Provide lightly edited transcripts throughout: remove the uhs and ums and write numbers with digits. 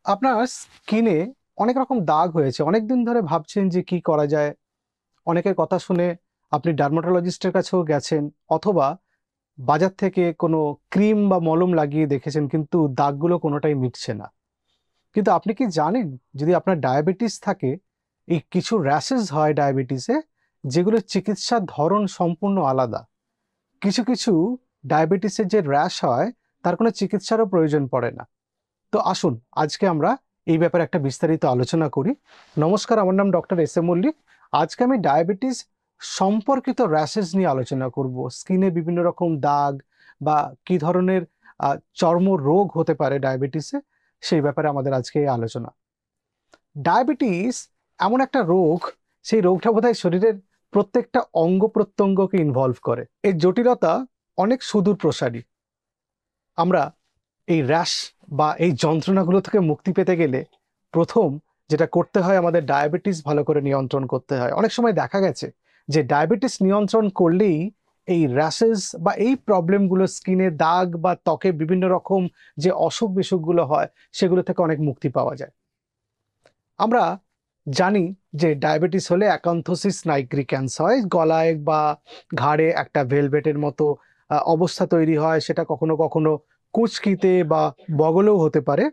আপনার স্কিনে অনেক রকম দাগ হয়েছে। অনেকদিন ধরে ভাবছেন যে কি করা যায়? অনেকের কথা শুনে আপনি ডার্মাটোলজিস্টের কাছেও গেছেন অথবা বাজার থেকে কোনো ক্রিম বা মলম লাগিয়ে দেখেছেন কিন্তু দাগগুলো কোনোটাই মিটছে না। কিন্তু আপনি কি জানেন যদি আপনার ডায়াবেটিস থাকে, এই কিছু র‍্যাশেস হয় ডায়াবেটিসে যেগুলোর চিকিৎসার ধরন সম্পূর্ণ আলাদা। কিছু ডায়াবেটিসের যে র‍্যাশ হয় তার কোনো চিকিৎসারও প্রয়োজন পড়ে না। তো আসুন আজকে আমরা এই ব্যাপারে একটা বিস্তারিত আলোচনা করি। নমস্কার, আমার নাম ডক্টর এস এম মল্লিক। আজকে আমি ডায়াবেটিস সম্পর্কিত র্যাশেস নিয়ে আলোচনা করব। স্কিনে বিভিন্ন রকম দাগ বা কি ধরনের চর্ম রোগ হতে পারে ডায়াবেটিসে, সেই ব্যাপারে আমাদের আজকে এই আলোচনা। ডায়াবেটিস এমন একটা রোগ, সেই রোগটা বোধহয় শরীরের প্রত্যেকটা অঙ্গ প্রত্যঙ্গকে ইনভলভ করে। এর জটিলতা অনেক সুদূর প্রসারী। আমরা এই র্যাশ বা এই যন্ত্রণাগুলো থেকে মুক্তি পেতে গেলে প্রথম যেটা করতে হয়, আমাদের ডায়াবেটিস ভালো করে নিয়ন্ত্রণ করতে হয়। অনেক সময় দেখা গেছে যে ডায়াবেটিস নিয়ন্ত্রণ করলেই এই র্যাশেস বা এই প্রবলেমগুলো, স্কিনে দাগ বা ত্বকে বিভিন্ন রকম যে অসুখ বিসুখগুলো হয় সেগুলো থেকে অনেক মুক্তি পাওয়া যায়। আমরা জানি যে ডায়াবেটিস হলে অ্যাকান্থোসিস নাইগ্রিক্যান্স হয়, গলায় বা ঘাড়ে একটা ভেলভেটের মতো অবস্থা তৈরি হয়। সেটা কখনো কখনো কুঁচকিতে বা বগলেও হতে পারে।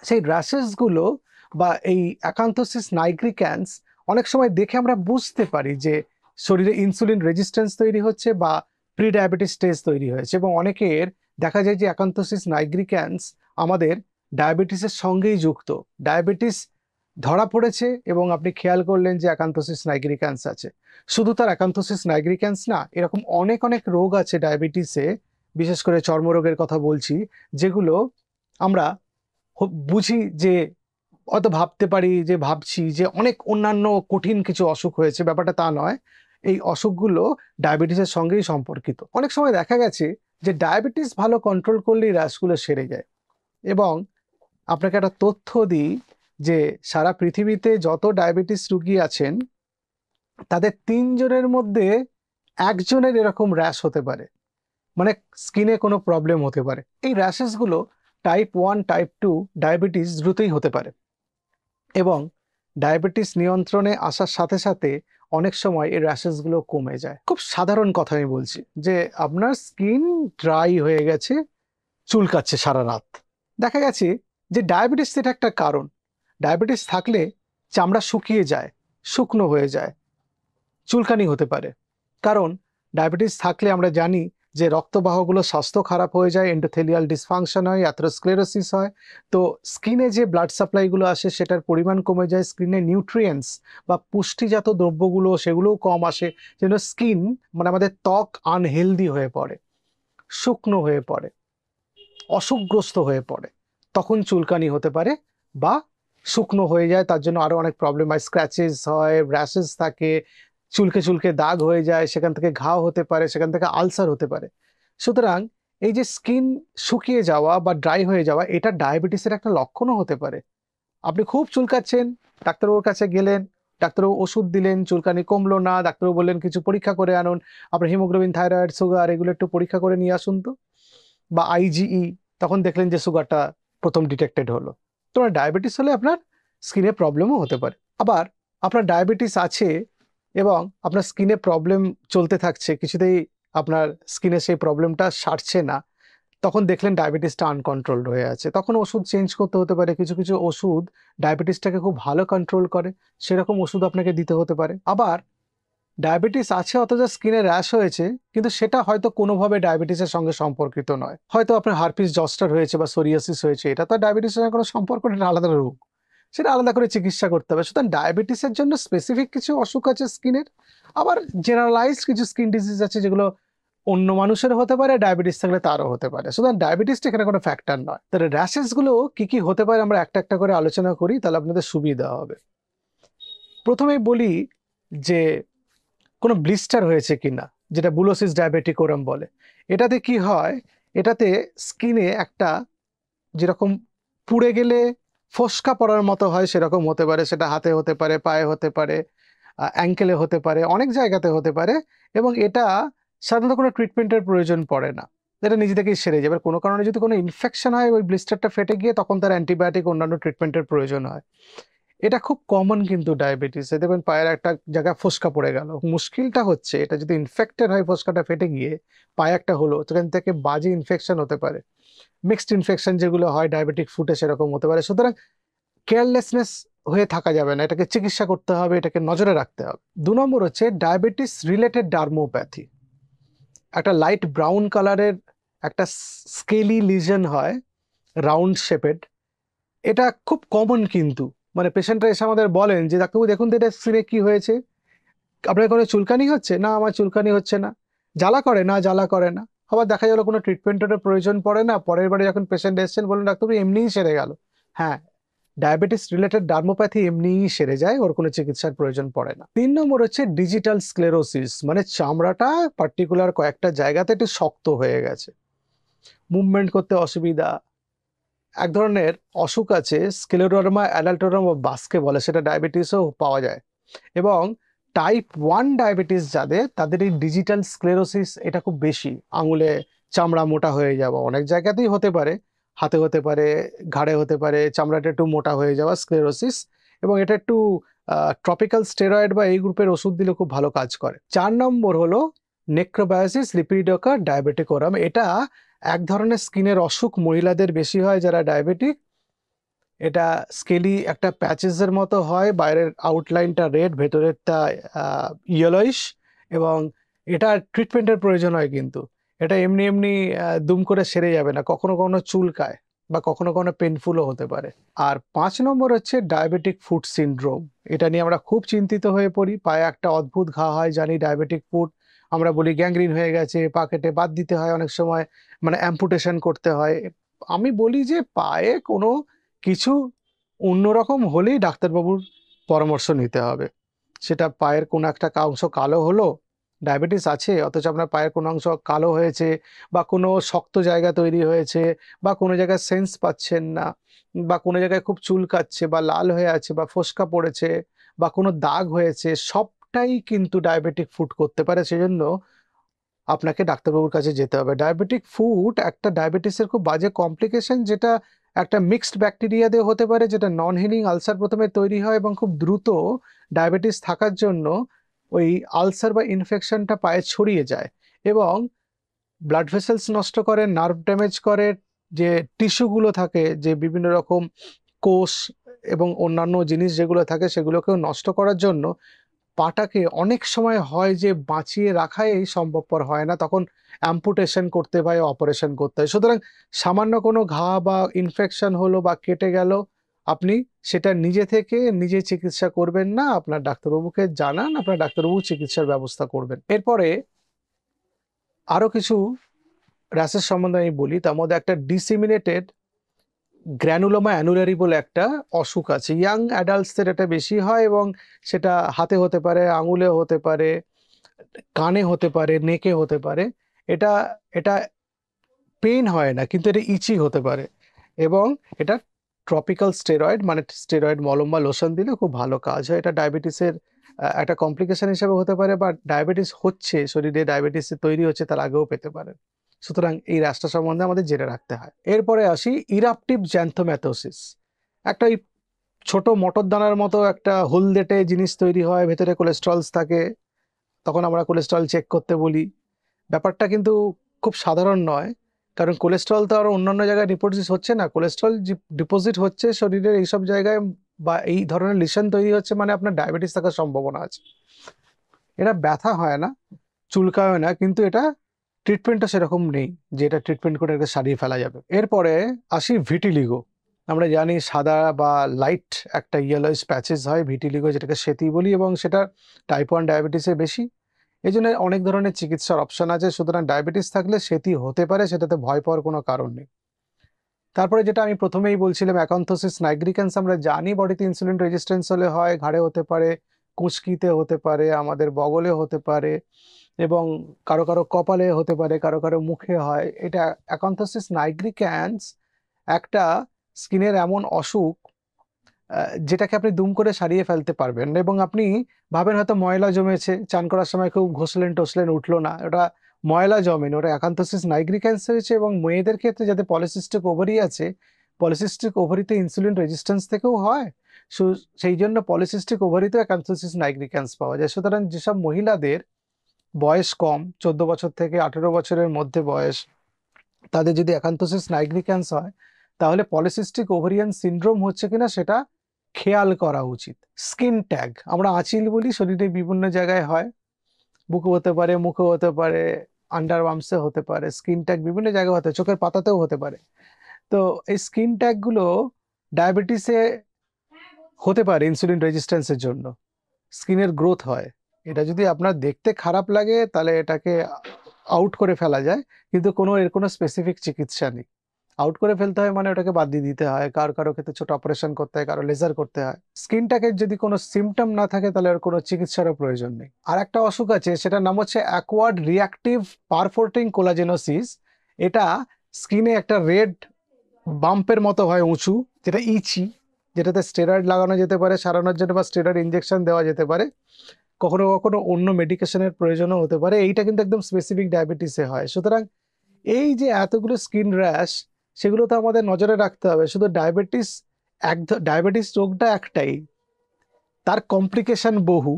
সেই র্যাশেসগুলো বা এই অ্যাকান্থোসিস নাইগ্রিক্যান্স অনেক সময় দেখে আমরা বুঝতে পারি যে শরীরে ইনসুলিন রেজিস্ট্যান্স তৈরি হচ্ছে বা প্রি ডায়াবেটিস স্টেজ তৈরি হয়েছে, এবং অনেকের দেখা যায় যে অ্যাকান্থোসিস নাইগ্রিক্যান্স আমাদের ডায়াবেটিসের সঙ্গেই যুক্ত। ডায়াবেটিস ধরা পড়েছে এবং আপনি খেয়াল করলেন যে অ্যাকান্থোসিস নাইগ্রিক্যান্স আছে। শুধু তার অ্যাকান্থোসিস নাইগ্রিক্যান্স না, এরকম অনেক অনেক রোগ আছে ডায়াবেটিসে, বিশেষ করে চর্মরোগের কথা বলছি, যেগুলো আমরা বুঝি যে হয়তো ভাবতে পারি যে ভাবছি যে অনেক অন্যান্য কঠিন কিছু অসুখ হয়েছে, ব্যাপারটা তা নয়। এই অসুখগুলো ডায়াবেটিসের সঙ্গেই সম্পর্কিত। অনেক সময় দেখা গেছে যে ডায়াবেটিস ভালো কন্ট্রোল করলেই র্যাশগুলো সেরে যায়। এবং আপনাকে একটা তথ্য দিই যে সারা পৃথিবীতে যত ডায়াবেটিস রোগী আছেন তাদের ৩ জনের মধ্যে ১ জনের এরকম র্যাশ হতে পারে, মানে স্কিনে কোনো প্রবলেম হতে পারে। এই র্যাশেসগুলো টাইপ 1 টাইপ 2 ডায়াবেটিস দ্রুতই হতে পারে, এবং ডায়াবেটিস নিয়ন্ত্রণে আসার সাথে সাথে অনেক সময় এই র্যাশেসগুলো কমে যায়। খুব সাধারণ কথা আমি বলছি যে আপনার স্কিন ড্রাই হয়ে গেছে, চুলকাচ্ছে সারা রাত। দেখা গেছে যে ডায়াবেটিস এটা একটা কারণ। ডায়াবেটিস থাকলে চামড়া শুকিয়ে যায়, শুকনো হয়ে যায়, চুলকানি হতে পারে। কারণ ডায়াবেটিস থাকলে আমরা জানি যে রক্তবাহগুলো স্বাস্থ্য খারাপ হয়ে যায়, এন্ডোথেলিয়াল ডিসফাংশন হয়, অ্যাথেরোস্ক্লেরোসিস হয়। তো স্কিনে যে ব্লাড সাপ্লাইগুলো আসে সেটার পরিমাণ কমে যায়, স্কিনে নিউট্রিয়েন্টস বা পুষ্টিজাত দ্রব্যগুলো সেগুলোও কম আসে, যেন স্কিন মানে আমাদের ত্বক আনহেলদি হয়ে পড়ে, শুকনো হয়ে পড়ে, অসুখগ্রস্ত হয়ে পড়ে। তখন চুলকানি হতে পারে বা শুকনো হয়ে যায়, তার জন্য আরো অনেক প্রবলেম হয়, স্ক্র্যাচেস হয়, র্যাশেস থাকে, চুলকে চুলকে দাগ হয়ে যায়, সেখান থেকে ঘাও হতে পারে, সেখান থেকে আলসার হতে পারে। সুতরাং এই যে স্কিন শুকিয়ে যাওয়া বা ড্রাই হয়ে যাওয়া, এটা ডায়াবেটিসের একটা লক্ষণও হতে পারে। আপনি খুব চুলকাচ্ছেন, ডাক্তারবাবুর কাছে গেলেন, ডাক্তারবাবু ওষুধ দিলেন, চুলকানি কমলো না, ডাক্তারবাবু বললেন কিছু পরীক্ষা করে আনুন, আপনার হিমোগ্লোবিন, থাইরয়েড, সুগার এগুলো একটু পরীক্ষা করে নিয়ে আসুন তো, বা আইজিই, তখন দেখলেন যে সুগারটা প্রথম ডিটেক্টেড হলো। তোমার ডায়াবেটিস হলে আপনার স্কিনে প্রবলেমও হতে পারে। আবার আপনার ডায়াবেটিস আছে এবং আপনার স্কিনে প্রবলেম চলতে থাকছে, কিছুতেই আপনার স্কিনে সেই প্রবলেমটা সারছে না, তখন দেখলেন ডায়াবেটিসটা আনকন্ট্রোলড হয়ে আছে, তখন ওষুধ চেঞ্জ করতে হতে পারে। কিছু কিছু ওষুধ ডায়াবেটিসটাকে খুব ভালো কন্ট্রোল করে, সেরকম ওষুধ আপনাকে দিতে হতে পারে। আবার ডায়াবেটিস আছে অথচ স্কিনে র্যাশ হয়েছে, কিন্তু সেটা হয়তো কোনোভাবে ডায়াবেটিসের সঙ্গে সম্পর্কিত নয়। হয়তো আপনার হার্পিস জস্টার হয়েছে বা সোরিয়াসিস হয়েছে, এটা তো ডায়াবেটিসের সঙ্গে কোনো সম্পর্ক নেই, এটা আলাদা রোগ, সেটা আলাদা করে চিকিৎসা করতে হবে। সুতরাং ডায়াবেটিসের জন্য স্পেসিফিক কিছু অসুখ আছে স্কিনের, আবার জেনারেলাইজড কিছু স্কিন ডিজিজ আছে যেগুলো অন্য মানুষের হতে পারে, ডায়াবেটিস থাকলে তারও হতে পারে। সুতরাং ডায়াবেটিসটা এখানে কোনো ফ্যাক্টর নয়। তাহলে র্যাশেস গুলো কি কি হতে পারে আমরা একটা একটা করে আলোচনা করি, তাহলে আপনাদের সুবিধা হবে। প্রথমেই বলি যে কোনো ব্লিস্টার হয়েছে কিনা, যেটা বুলোসিস ডায়াবেটিকোরাম বলে। এটাতে কি হয়, এটাতে স্কিনে একটা যেরকম পুড়ে গেলে ফোস্কা পড়ার মতো হয় সেরকম হতে পারে, সেটা হাতে হতে পারে, পায়ে হতে পারে, অ্যাঙ্কেলে হতে পারে, অনেক জায়গাতে হতে পারে, এবং এটা সাধারণত কোনো ট্রিটমেন্টের প্রয়োজন পড়ে না। এটা নিজে থেকেই সেরে যাবে। কোনো কারণে যদি কোনো ইনফেকশন হয় ওই ব্লিস্টারটা ফেটে গিয়ে তখন তার অ্যান্টিবায়োটিক অন্যান্য ট্রিটমেন্টের প্রয়োজন হয়। এটা খুব কমন কিন্তু ডায়াবেটিসে। দেখবেন পায়ের একটা জায়গায় ফোস্কা পড়ে গেল। মুশকিলটা হচ্ছে এটা যদি ইনফেক্টেড হয়, ফোস্কাটা ফেটে গিয়ে পায়ে একটা হলো, সেখান থেকে বাজে ইনফেকশন হতে পারে। মিক্সড ইনফেকশন যেগুলো হয় ডায়াবেটিক ফুটে সেরকম হতে পারে। সুতরাং কেয়ারলেসনেস হয়ে থাকা যাবে না, এটাকে চিকিৎসা করতে হবে, এটাকে নজরে রাখতে হবে। 2 নম্বর হচ্ছে ডায়াবেটিস রিলেটেড ডার্মোপ্যাথি। একটা লাইট ব্রাউন কালারের একটা স্কেলি লিজন হয়, রাউন্ড শেপেড। এটা খুব কমন কিন্তু, মানে পেশেন্টরা এসে আমাদের বলেন যে ডাক্তারবাবু দেখুন তো এটা স্কিনে কি হয়েছে, আপনার কোনো চুলকানি হচ্ছে? না আমার চুলকানি হচ্ছে না। জ্বালা করে? না জ্বালা করে না। আবার দেখা গেল কোনো ট্রিটমেন্টের প্রয়োজন পড়ে না, পরের বারে যখন পেশেন্ট এসেছেন বললেন ডাক্তারবাবু এমনিই সেরে গেল। হ্যাঁ, ডায়াবেটিস রিলেটেড ডার্মোপ্যাথি এমনিই সেরে যায়, ওর কোনো চিকিৎসার প্রয়োজন পড়ে না। 3 নম্বর হচ্ছে ডিজিটাল স্ক্লেরোসিস, মানে চামড়াটা পার্টিকুলার কয়েকটা জায়গাতে একটু শক্ত হয়ে গেছে, মুভমেন্ট করতে অসুবিধা। এক ধরনের অসুখ আছে স্ক্লেরোডারমা অ্যাডাল্টোরাম বাসকে বলে, সেটা ডায়াবেটিসও পাওয়া যায়। এবং টাইপ 1 ডায়াবেটিস যাদের, তাদের এই ডিজিটাল স্ক্লেরোসিস এটা খুব বেশি। আঙুলে চামড়া মোটা হয়ে যাওয়া, অনেক জায়গাতেই হতে পারে, হাতে হতে পারে, ঘাড়ে হতে পারে, চামড়াটা একটু মোটা হয়ে যাওয়া স্ক্লেরোসিস। এবং এটা একটু ট্রপিক্যাল স্টেরয়েড বা এই গ্রুপের ওষুধ দিলে খুব ভালো কাজ করে। 4 নম্বর হলো নেক্রোবায়োসিস লিপিডোকা ডায়াবেটিকোরাম। এটা এক ধরনের স্কিনের অসুখ, মহিলাদের বেশি হয় যারা ডায়াবেটিক। এটা স্কেলি একটা প্যাচেসের মতো হয়, বাইরের আউটলাইনটা রেড, ভেতরেরটা ইয়েলোইশ। এবং এটা ট্রিটমেন্টের প্রয়োজন হয়, কিন্তু এটা এমনি এমনি দুম করে সেরে যাবে না, কখনো কখনো চুলকায় বা কখনো কখনো পেনফুলও হতে পারে। আর 5 নম্বর হচ্ছে ডায়াবেটিক ফুট সিনড্রোম। এটা নিয়ে আমরা খুব চিন্তিত হয়ে পড়ি। পায়ে একটা অদ্ভুত ঘা হয়, জানি ডায়াবেটিক ফুট, আমরা বলি গ্যাংগ্রিন হয়ে গেছে, পা কেটে বাদ দিতে হয় অনেক সময়, মানে অ্যাম্পুটেশন করতে হয়। আমি বলি যে পায়ে কোনো কিছু অন্যরকম হলেই ডাক্তারবাবুর পরামর্শ নিতে হবে। সেটা পায়ের কোনো একটা অংশ কালো হলো, ডায়াবেটিস আছে অথচ আপনার পায়ের কোনো অংশ কালো হয়েছে, বা কোনো শক্ত জায়গা তৈরি হয়েছে, বা কোনো জায়গায় সেন্স পাচ্ছেন না, বা কোনো জায়গায় খুব চুলকাচ্ছে বা লাল হয়ে আছে বা ফোস্কা পড়েছে বা কোনো দাগ হয়েছে, সবটাই কিন্তু ডায়াবেটিক ফুট করতে পারে। সেজন্য আপনাকে ডাক্তারবাবুর কাছে যেতে হবে। ডায়াবেটিক ফুট একটা ডায়াবেটিসের খুব বাজে কমপ্লিকেশন, যেটা একটা মিক্সড ব্যাকটেরিয়া দিয়ে হতে পারে, যেটা নন হিলিং আলসার প্রথমে তৈরি হয় এবং খুব দ্রুত ডায়াবেটিস থাকার জন্য ওই আলসার বা ইনফেকশনটা পায়ে ছড়িয়ে যায় এবং ব্লাড ভেসেলস নষ্ট করে, নার্ভ ড্যামেজ করে, যে টিস্যুগুলো থাকে, যে বিভিন্ন রকম কোষ এবং অন্যান্য জিনিস যেগুলো থাকে সেগুলোকেও নষ্ট করার জন্য পাটাকে অনেক সময় হয় যে বাঁচিয়ে রাখাই সম্ভবপর হয় না, তখন অ্যাম্পুটেশন করতে হয়, অপারেশন করতে হয়। সুতরাং সামান্য কোনো ঘা বা ইনফেকশন হলো বা কেটে গেল, আপনি সেটা নিজে থেকে নিজে চিকিৎসা করবেন না, আপনার ডাক্তারবাবুকে জানান, আপনার ডাক্তারবাবু চিকিৎসার ব্যবস্থা করবেন। এরপরে আরো কিছু র্যাশেস সম্বন্ধে আমি বলি। তার মধ্যে একটা ডিসেমিনেটেড গ্র্যানুলোমা অ্যানুলারি বলে একটা অসুখ আছে, ইয়াং অ্যাডাল্টসদের এটা বেশি হয় এবং সেটা হাতে হতে পারে, আঙুলে হতে পারে, কানে হতে পারে, নেকে হতে পারে। এটা এটা পেন হয় না, কিন্তু এটা ইচি হতে পারে এবং এটা ট্রপিক্যাল স্টেরয়েড, মানে স্টেরয়েড মলম বা লোশন দিলে খুব ভালো কাজ হয়। এটা ডায়াবেটিসের একটা কমপ্লিকেশন হিসেবে হতে পারে, বা ডায়াবেটিস হচ্ছে, শরীরে ডায়াবেটিস তৈরি হচ্ছে তার আগেও পেতে পারে। সুতরাং এই রাস্তা সম্বন্ধে আমাদের জেনে রাখতে হয়। এরপরে আসি ইরাপটিভ জ্যান্থোম্যাথোসিস। একটা এই ছোট মটর দানার মতো একটা হলদেটে জিনিস তৈরি হয়, ভেতরে কোলেস্ট্রলস থাকে, তখন আমরা কোলেস্ট্রল চেক করতে বলি। ব্যাপারটা কিন্তু খুব সাধারণ নয়, কারণ কোলেস্ট্রল তো আর অন্যান্য জায়গায় ডিপোজিট হচ্ছে না, কোলেস্ট্রল ডিপোজিট হচ্ছে শরীরের এইসব জায়গায়, বা এই ধরনের লিশন তৈরি হচ্ছে, মানে আপনার ডায়াবেটিস থাকার সম্ভাবনা আছে। এটা ব্যথা হয় না, চুলকায় না, কিন্তু এটা ট্রিটমেন্টটা সেরকম নেই যে এটা ট্রিটমেন্ট করে এটা সারিয়ে ফেলা যাবে। এরপরে আসি ভিটিলিগো। আমরা জানি সাদা বা লাইট একটা ইয়েলোইশ প্যাচেস হয় ভিটিলিগো, যেটাকে সেতি বলি, এবং সেটা টাইপ 1 ডায়াবেটিসে বেশি। এই জন্য অনেক ধরনের চিকিৎসার অপশন আছে। সুতরাং ডায়াবেটিস থাকলে সেটি হতে পারে, সেটাতে ভয় পাওয়ার কোনো কারণ নেই। তারপরে যেটা আমি প্রথমেই বলছিলাম অ্যাকান্থোসিস নাইগ্রিক্যান্স, আমরা জানি বডিতে ইনসুলিন রেজিস্ট্যান্স হলে হয়, ঘাড়ে হতে পারে, কুঁচকিতে হতে পারে, আমাদের বগলে হতে পারে, এবং কারো কারো কপালে হতে পারে, কারো কারো মুখে হয়। এটা অ্যাকান্থোসিস নাইগ্রিক্যান্স একটা স্কিনের এমন অসুখ যেটাকে আপনি দুম করে সারিয়ে ফেলতে পারবেন। এবং আপনি ভাবেন হয়তো ময়লা জমেছে, চান করার সময় খুব ঘষলেন টসলেন, উঠলো না, ওটা ময়লা জমেন, ওটা অ্যাকান্থোসিস নাইগ্রিক্যান্স হয়েছে। এবং মেয়েদের ক্ষেত্রে যাদের পলিসিস্টিক ওভারি আছে, পলিসিস্টিক ওভারিতে ইনসুলিন রেজিস্ট্যান্স থেকেও হয়, সেই জন্য পলিসিস্টিক ওভারিতেও অ্যাকান্থোসিস নাইগ্রিক্যান্স পাওয়া যায়। সুতরাং যেসব মহিলাদের বয়স কম, 14 বছর থেকে 18 বছরের মধ্যে বয়স, তাদের যদি অ্যাকান্থোসিস নাইগ্রিক্যান্স হয়, তাহলে পলিসিস্টিক ওভারিয়ান সিনড্রোম হচ্ছে কিনা সেটা খেয়াল করা উচিত। স্কিন ট্যাগ আমরা আঁচিল বলি, শরীরে বিভিন্ন জায়গায় হয়, বুকে হতে পারে, মুখে হতে পারে, আন্ডার আর্মসে হতে পারে, স্কিন ট্যাগ বিভিন্ন জায়গায় হতে পারে, চোখের পাতাতেও হতে পারে। তো এই স্কিন ট্যাগ গুলো ডায়াবেটিসে হতে পারে ইনসুলিন রেজিস্ট্যান্সের জন্য। স্কিনের গ্রোথ হয়, এটা যদি আপনার দেখতে খারাপ লাগে তাহলে এটাকে আউট করে ফেলা যায়, কিন্তু এর কোনো স্পেসিফিক চিকিৎসা নেই। আউট করে ফেলতে হয় মানে ওটাকে বাদ দিয়ে দিতে হয়, কারো ক্ষেত্রে ছোট অপারেশন করতে হয়, কারো লেজার করতে হয়। স্কিনটাকে যদি কোনো সিমটম না থাকে তাহলে আর কোনো চিকিৎসারও প্রয়োজন নেই। আর একটা অসুখ আছে, সেটার নাম হচ্ছে অ্যাকোয়ার্ড রিঅ্যাক্টিভ পারফোর্টিং কোলাজেনোসিস। এটা স্কিনে একটা রেড বাম্পের মতো হয়, উঁচু, যেটা ইচি, যেটাতে স্টেরয়েড লাগানো যেতে পারে সারানোর জন্য, বা স্টেরয়েড ইনজেকশন দেওয়া যেতে পারে, কখনো কখনো অন্য মেডিকেশনের প্রয়োজনও হতে পারে। এইটা কিন্তু একদম স্পেসিফিক ডায়াবেটিসে হয়। সুতরাং এই যে এতগুলো স্কিন র্যাশ, সেগুলো তো আমাদের নজরে রাখতে হবে। শুধু ডায়াবেটিস রোগটা একটাই, তার কমপ্লিকেশন বহু,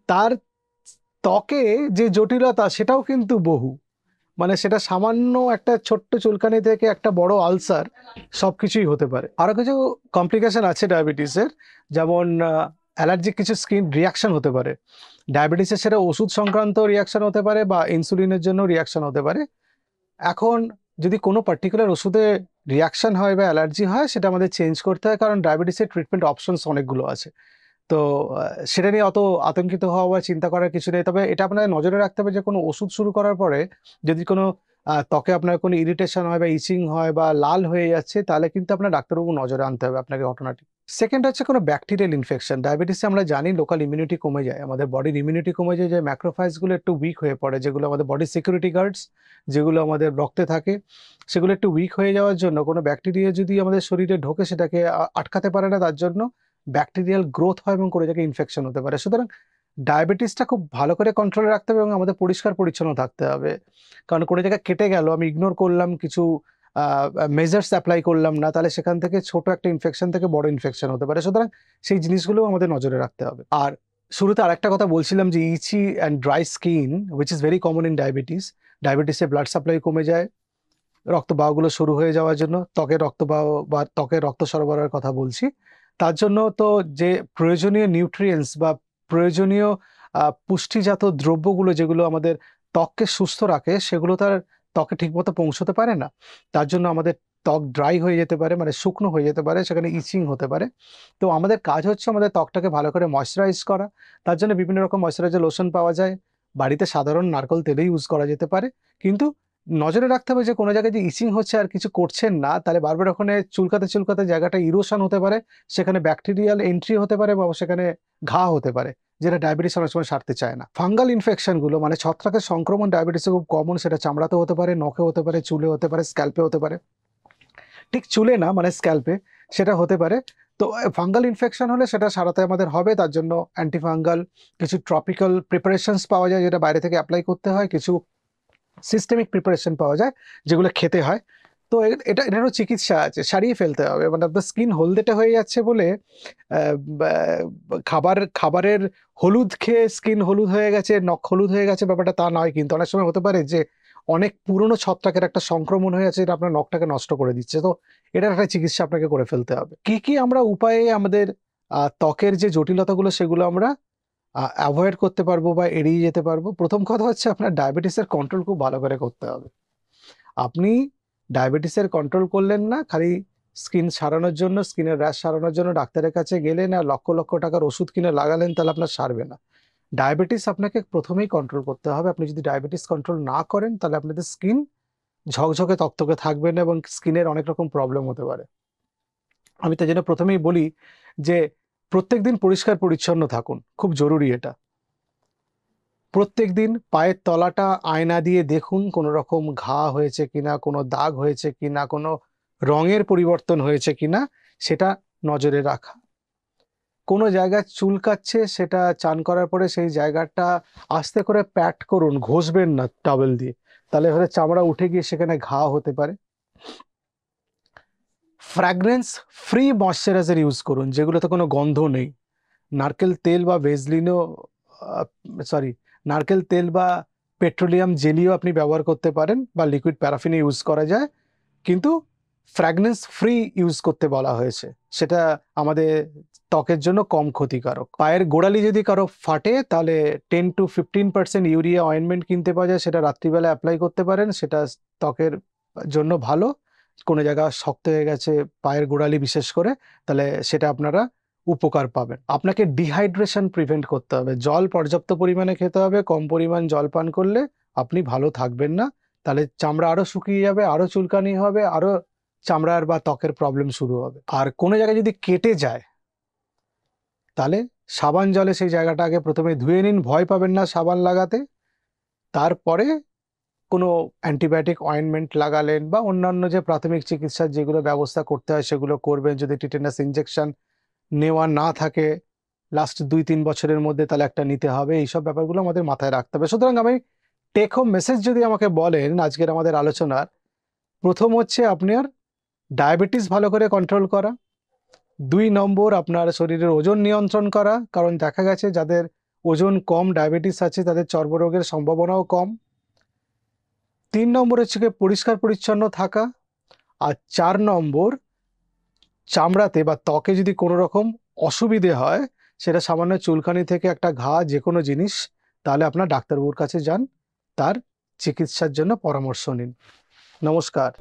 তার ত্বকে যে জটিলতা সেটাও কিন্তু বহু। মানে সেটা সামান্য একটা ছোট্ট চুলকানি থেকে একটা বড় আলসার, সবকিছুই হতে পারে। আরো কিছু কমপ্লিকেশন আছে ডায়াবেটিসের, যেমন অ্যালার্জিক কিছু স্কিন রিয়াকশন হতে পারে। ডায়াবেটিসের সেটা ওষুধ সংক্রান্ত রিয়াকশন হতে পারে বা ইনসুলিনের জন্য রিয়াকশন হতে পারে। এখন যদি কোনো পার্টিকুলার ওষুধে রিয়াকশন হয় বা অ্যালার্জি হয়, সেটা আমাদের চেঞ্জ করতে হয়, কারণ ডায়াবেটিসের ট্রিটমেন্ট অপশনস অনেকগুলো আছে। তো সেটা নিয়ে অত আতঙ্কিত হওয়া বা চিন্তা করার কিছু নেই। তবে এটা আপনাদের নজরে রাখতে হবে যে কোনো ওষুধ শুরু করার পরে যদি কোনো ত্বকে আপনার কোনো ইরিটেশন হয় বা ইচিং হয় বা লাল হয়ে যাচ্ছে, তাহলে কিন্তু আপনার ডাক্তারবাবু নজরে আনতে হবে আপনাকে ঘটনাটি। সেকেন্ড হচ্ছে কোনো ব্যাকটেরিয়াল ইনফেকশন। ডায়াবেটিসে আমরা জানি লোকাল ইমিউনিটি কমে যায়, আমাদের বডির ইমিউনিটি কমে যায়, যে ম্যাক্রোফাইজগুলো একটু উইক হয়ে পড়ে, যেগুলো আমাদের বডির সিকিউরিটি গার্ডস, যেগুলো আমাদের রক্তে থাকে, সেগুলো একটু উইক হয়ে যাওয়ার জন্য কোনো ব্যাকটেরিয়া যদি আমাদের শরীরে ঢোকে, সেটাকে আটকাতে পারে না, তার জন্য ব্যাকটেরিয়াল গ্রোথ হয় এবং কোনো জায়গায় ইনফেকশন হতে পারে। সুতরাং ডায়াবেটিসটা খুব ভালো করে কন্ট্রোলে রাখতে হবে এবং আমাদের পরিষ্কার পরিচ্ছন্ন থাকতে হবে। কারণ কোনো জায়গায় কেটে গেল, আমি ইগনোর করলাম, কিছু মেজার্স অ্যাপ্লাই করলাম না, তাহলে সেখান থেকে ছোট একটা ইনফেকশন থেকে বড় ইনফেকশন হতে পারে। সুতরাং সেই জিনিসগুলো আমাদের নজরে রাখতে হবে। আর শুরুতে আরেকটা কথা বলছিলাম যে itchy and dry skin which is very common in ডায়াবেটিসে ব্লাড সাপ্লাই কমে যায়, রক্তবাহগুলো শুরু হয়ে যাওয়ার জন্য, ত্বকের রক্তবাহ বা ত্বকের রক্ত সরবরাহের কথা বলছি, তার জন্য তো যে প্রয়োজনীয় নিউট্রিয়েন্টস বা প্রয়োজনীয় পুষ্টিজাত দ্রব্যগুলো যেগুলো আমাদের ত্বককে সুস্থ রাখে, সেগুলো তার ত্বকে ঠিকমতো পৌঁছতে পারে না। তার জন্য আমাদের ত্বক ড্রাই হয়ে যেতে পারে, মানে শুকনো হয়ে যেতে পারে, সেখানে ইচিং হতে পারে। তো আমাদের কাজ হচ্ছে আমাদের ত্বকটাকে ভালো করে ময়শ্চারাইজ করা। তার জন্য বিভিন্ন রকম ময়শ্চারাইজার লোশন পাওয়া যায়, বাড়িতে সাধারণ নারকেল তেলে ইউজ করা যেতে পারে। কিন্তু নজরে রাখতে হবে যে কোনো জায়গায় যে ইচিং হচ্ছে আর কিছু করছেন না, তাহলে বারবার ওখানে চুলকাতে চুলকাতে জায়গাটা ইরোশন হতে পারে, সেখানে ব্যাকটেরিয়াল এন্ট্রি হতে পারে বা সেখানে ঘা হতে পারে, যেটা ডায়াবেটিস অনেক সময় সারতে চায় না। ফাঙ্গাল ইনফেকশনগুলো মানে ছত্রাকের সংক্রমণ ডায়াবেটিসে খুব কমন, সেটা চামড়াতে হতে পারে, নখে হতে পারে, চুলে হতে পারে, স্ক্যাল্পে হতে পারে। ঠিক চুলে না, মানে স্ক্যাল্পে সেটা হতে পারে। তো ফাঙ্গাল ইনফেকশন হলে সেটা সারাতে আমাদের হবে, তার জন্য অ্যান্টিফাঙ্গাল কিছু ট্রপিক্যাল প্রিপারেশনস পাওয়া যায়, যেটা বাইরে থেকে অ্যাপ্লাই করতে হয়, কিছু সিস্টেমিক প্রিপারেশন পাওয়া যায় যেগুলো খেতে হয়। তো এটারও চিকিৎসা আছে, সারিয়ে ফেলতে হবে। মানে আপনার স্কিন হলদেটে হয়ে যাচ্ছে বলে খাবারের হলুদ খেয়ে স্কিন হলুদ হয়ে গেছে, নখ হলুদ হয়ে গেছে, ব্যাপারটা তা নয়। কিন্তু অনেক সময় হতে পারে যে অনেক পুরনো ছত্রাকের একটা সংক্রমণ হয়ে আছে, এটা আপনার নখটাকে নষ্ট করে দিচ্ছে। তো এটার একটা চিকিৎসা আপনাকে করে ফেলতে হবে। কি কি আমরা উপায়ে আমাদের ত্বকের যে জটিলতাগুলো সেগুলো আমরা অ্যাভয়েড করতে পারবো বা এড়িয়ে যেতে পারবো? প্রথম কথা হচ্ছে আপনার ডায়াবেটিসের কন্ট্রোল খুব ভালো করে করতে হবে। আপনি ডায়াবেটিসের কন্ট্রোল করলেন না, খালি স্কিন সারানোর জন্য, স্কিনের র্যাশ সারানোর জন্য ডাক্তারের কাছে গেলেন আর লক্ষ লক্ষ টাকার ওষুধ কিনে লাগালেন, তাহলে আপনার সারবে না। ডায়াবেটিস আপনাকে প্রথমেই কন্ট্রোল করতে হবে। আপনি যদি ডায়াবেটিস কন্ট্রোল না করেন, তাহলে আপনাদের স্কিন ঝকঝকে তকতকে থাকবে না এবং স্কিনের অনেক রকম প্রবলেম হতে পারে। আমি তাই জন্য প্রথমেই বলি যে প্রত্যেকদিন পরিষ্কার পরিচ্ছন্ন থাকুন, খুব জরুরি এটা। প্রত্যেকদিন পায়ের তলাটা আয়না দিয়ে দেখুন কোনো রকম ঘা হয়েছে কিনা, কোনো দাগ হয়েছে কিনা, কোনো রঙের পরিবর্তন হয়েছে কিনা, সেটা নজরে রাখা। কোনো জায়গায় চুলকাচ্ছে, সেটা চান করার পরে সেই জায়গাটা আস্তে করে প্যাট করুন, ঘষবেন না টাওয়েল দিয়ে। তাহলে হলে চামড়া উঠে গিয়ে সেখানে ঘা হতে পারে। ফ্র্যাগরেন্স ফ্রি ময়শ্চারাইজার ইউজ করুন, যেগুলোতে কোনো গন্ধ নেই। নারকেল তেল বা ভেজলিনও, সরি, নারকেল তেল বা পেট্রোলিয়াম জেলিও আপনি ব্যবহার করতে পারেন, বা লিকুইড প্যারাফিনও ইউজ করা যায়, কিন্তু ফ্র্যাগনেন্স ফ্রি ইউজ করতে বলা হয়েছে। সেটা আমাদের ত্বকের জন্য কম ক্ষতিকারক। পায়ের গোড়ালি যদি কারো ফাটে, তাহলে 10 to 15% ইউরিয়া অয়েনমেন্ট কিনতে পাওয়া যায়, সেটা রাত্রিবেলা অ্যাপ্লাই করতে পারেন, সেটা ত্বকের জন্য ভালো। কোনো জায়গা শক্ত হয়ে গেছে পায়ের গোড়ালি বিশেষ করে, তাহলে সেটা আপনারা উপকার পাবেন। আপনাকে ডিহাইড্রেশন প্রিভেন্ট করতে হবে, জল পর্যাপ্ত পরিমাণে খেতে হবে। কম পরিমাণ জল পান করলে আপনি ভালো থাকবেন না, তাহলে চামড়া আরো শুকিয়ে যাবে, আরো চুলকানি হবে, আরো চামড়ার বা ত্বকের প্রবলেম শুরু হবে। আর কোনো জায়গায় যদি কেটে যায়, তাহলে সাবান জলে সেই জায়গাটা আগে প্রথমে ধুয়ে নিন, ভয় পাবেন না সাবান লাগাতে। তারপরে কোনো অ্যান্টিবায়োটিক অয়েনমেন্ট লাগালেন বা অন্যান্য যে প্রাথমিক চিকিৎসার যেগুলো ব্যবস্থা করতে হয় সেগুলো করবেন। যদি টিটেনাস ইনজেকশন নেওয়া না থাকে লাস্ট 2-3 বছরের মধ্যে, তাহলে একটা নিতে হবে। এইসব ব্যাপারগুলো আমাদের মাথায় রাখতে হবে। সুতরাং আমি টেক হোম মেসেজ যদি আমাকে বলেন আজকের আমাদের আলোচনার, প্রথম হচ্ছে আপনার ডায়াবেটিস ভালো করে কন্ট্রোল করা। 2 নম্বর আপনার শরীরের ওজন নিয়ন্ত্রণ করা, কারণ দেখা গেছে যাদের ওজন কম ডায়াবেটিস আছে তাদের চর্মরোগের সম্ভাবনাও কম। 3 নম্বর হচ্ছে গিয়ে পরিষ্কার পরিচ্ছন্ন থাকা। আর 4 নম্বর, চামড়াতে বা ত্বকে যদি কোনো রকম অসুবিধে হয়, সেটা সামান্য চুলকানি থেকে একটা ঘা, যে কোনো জিনিস, তাহলে আপনার ডাক্তারবাবুর কাছে যান, তার চিকিৎসার জন্য পরামর্শ নিন। নমস্কার।